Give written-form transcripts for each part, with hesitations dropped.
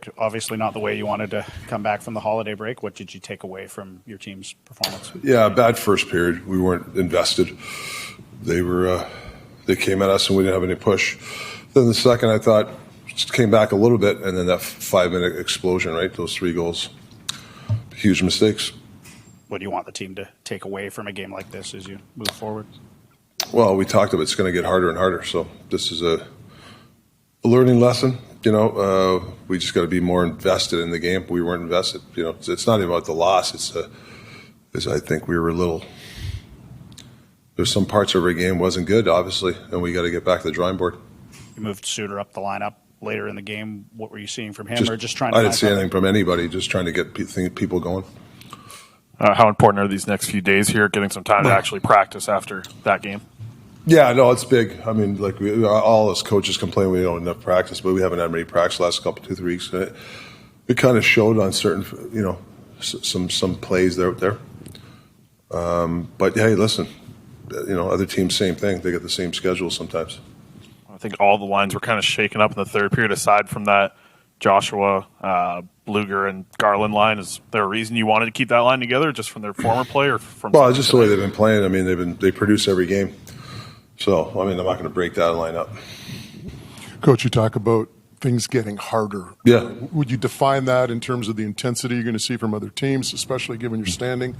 Rick, obviously not the way you wanted to come back from the holiday break. What did you take away from your team's performance? Yeah, bad first period. We weren't invested. They came at us and we didn't have any push. Then the second, I thought, just came back a little bit, and then that 5-minute explosion, right? Those 3 goals, huge mistakes. What do you want the team to take away from a game like this as you move forward? Well, we talked about it's going to get harder and harder. So this is a learning lesson. We just got to be more invested in the game. We weren't invested. It's not even about the loss. It's I think we were a little. There's some parts of our game wasn't good, obviously, and we got to get back to the drawing board. You moved Suter up the lineup later in the game. What were you seeing from him, or just trying? I didn't see anything from anybody. Just trying to get people going. How important are these next few days here, getting some time to actually practice after that game? Yeah, no, it's big. I mean, like all us coaches complain we don't have enough practice, but we haven't had many practice the last 2-3 weeks. And it kind of showed on certain, some plays out there. But hey, listen, other teams, same thing. They get the same schedule sometimes. I think all the lines were kind of shaken up in the third period, aside from that Joshua, Bluger, and Garland line. Is there a reason you wanted to keep that line together, just from their former play, or from? Well, just the way they've been playing. I mean, they produce every game. So, I mean, I'm not going to break that line up. Coach, you talk about things getting harder. Yeah. Would you define that in terms of the intensity you're going to see from other teams, especially given your standing?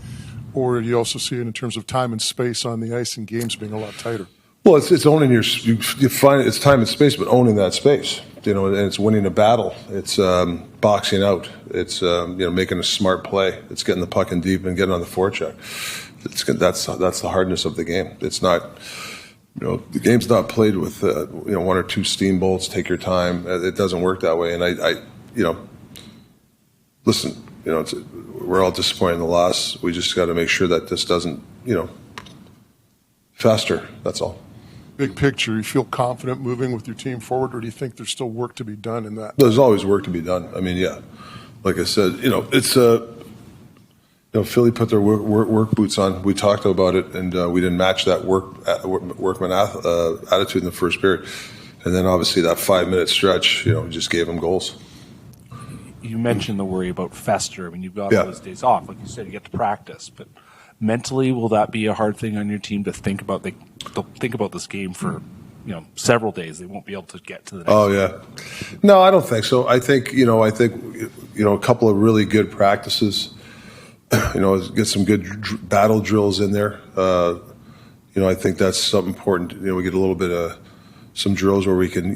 Or do you also see it in terms of time and space on the ice and games being a lot tighter? Well, it's owning you find it's time and space, but owning that space. And it's winning a battle. It's boxing out. It's making a smart play. It's getting the puck in deep and getting on the forecheck. That's the hardness of the game. It's not. The game's not played with 1 or 2 steambolts. Take your time. It doesn't work that way. And listen. We're all disappointed in the loss. We just got to make sure that this doesn't fester. That's all. Big picture, you feel confident moving with your team forward, or do you think there's still work to be done in that? There's always work to be done. I mean, yeah. Like I said, it's Philly put their work boots on. We talked about it, and we didn't match that workman attitude in the first period. And then obviously that 5-minute stretch, just gave them goals. You mentioned the worry about fester. I mean, you've got all those days off. Like you said, you get to practice. But mentally, will that be a hard thing on your team to think about? They'll think about this game for several days. They won't be able to get to the next. Oh yeah, no, I don't think so. I think a couple of really good practices. Get some good battle drills in there. I think that's something important. We get a little bit of some drills where we can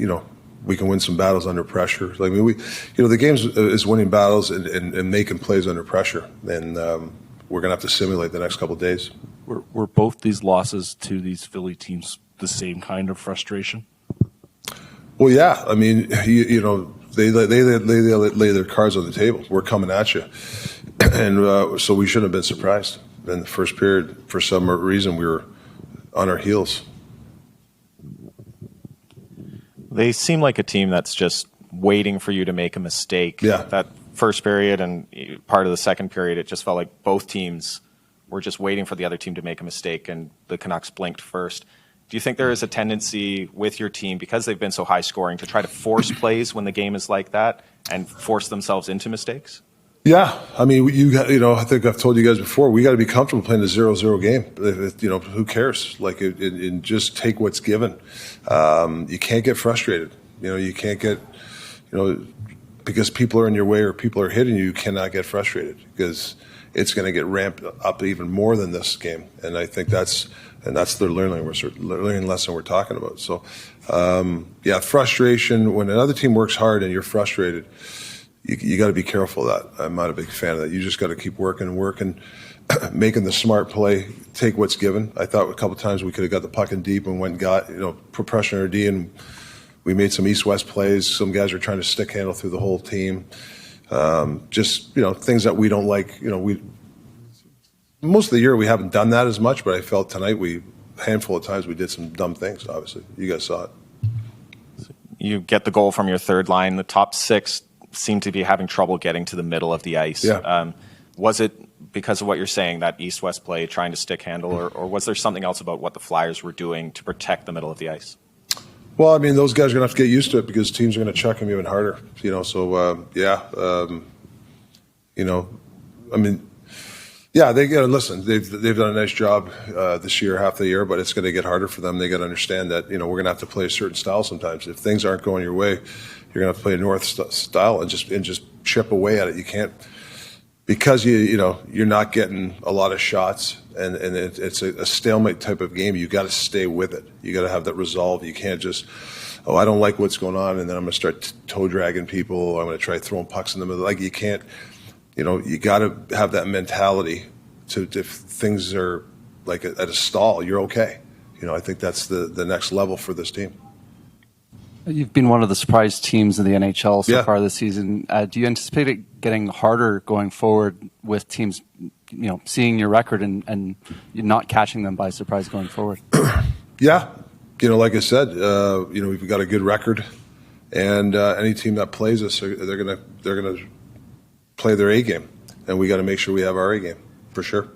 win some battles under pressure. Like the game is winning battles and making plays under pressure, and we're going to have to simulate the next couple of days. Were both these losses to these Philly teams the same kind of frustration? Well, yeah. I mean, they lay their cards on the table. We're coming at you, and so we shouldn't have been surprised. In the first period, for some reason, we were on our heels. They seem like a team that's just waiting for you to make a mistake. Yeah. That first period and part of the second period, it just felt like both teams were just waiting for the other team to make a mistake, and the Canucks blinked first. Do you think there is a tendency with your team, because they've been so high scoring, to try to force plays when the game is like that and force themselves into mistakes? Yeah, I mean, I think I've told you guys before, we got to be comfortable playing a 0-0 game. Who cares? And just take what's given. You can't get frustrated. You can't get, because people are in your way or people are hitting you, you cannot get frustrated, because it's going to get ramped up even more than this game. And I think that's the learning lesson we're talking about. So, frustration. When another team works hard and you're frustrated, you got to be careful of that. I'm not a big fan of that. You just got to keep working, making the smart play, take what's given. I thought a couple of times we could have got the puck in deep and went and got, put pressure on our D, and we made some east-west plays. Some guys were trying to stick handle through the whole team. Things that we don't like. Most of the year we haven't done that as much, but I felt tonight a handful of times we did some dumb things, obviously. You guys saw it. You get the goal from your third line. The top six seem to be having trouble getting to the middle of the ice. Yeah. Was it because of what you're saying, that east-west play, trying to stick handle, or was there something else about what the Flyers were doing to protect the middle of the ice? Well, I mean, those guys are going to have to get used to it because teams are going to check them even harder. I mean, yeah, they got to listen. They've done a nice job this year, half the year, but it's going to get harder for them. They got to understand that we're going to have to play a certain style sometimes. If things aren't going your way, you're going to have to play a North style and just chip away at it. You can't, because you're not getting a lot of shots and it's a stalemate type of game. You got to stay with it. You got to have that resolve. You can't just, I don't like what's going on, and then I'm going to start toe dragging people. Or I'm going to try throwing pucks in the middle. Like, you can't. You got to have that mentality to, if things are like at a stall, you're okay. I think that's the next level for this team. You've been one of the surprise teams in the NHL so Yeah. far this season. Do you anticipate it getting harder going forward with teams, seeing your record and you're not catching them by surprise going forward? Yeah, like I said, we've got a good record, and any team that plays us, they're gonna play their A game, and we got to make sure we have our A game for sure.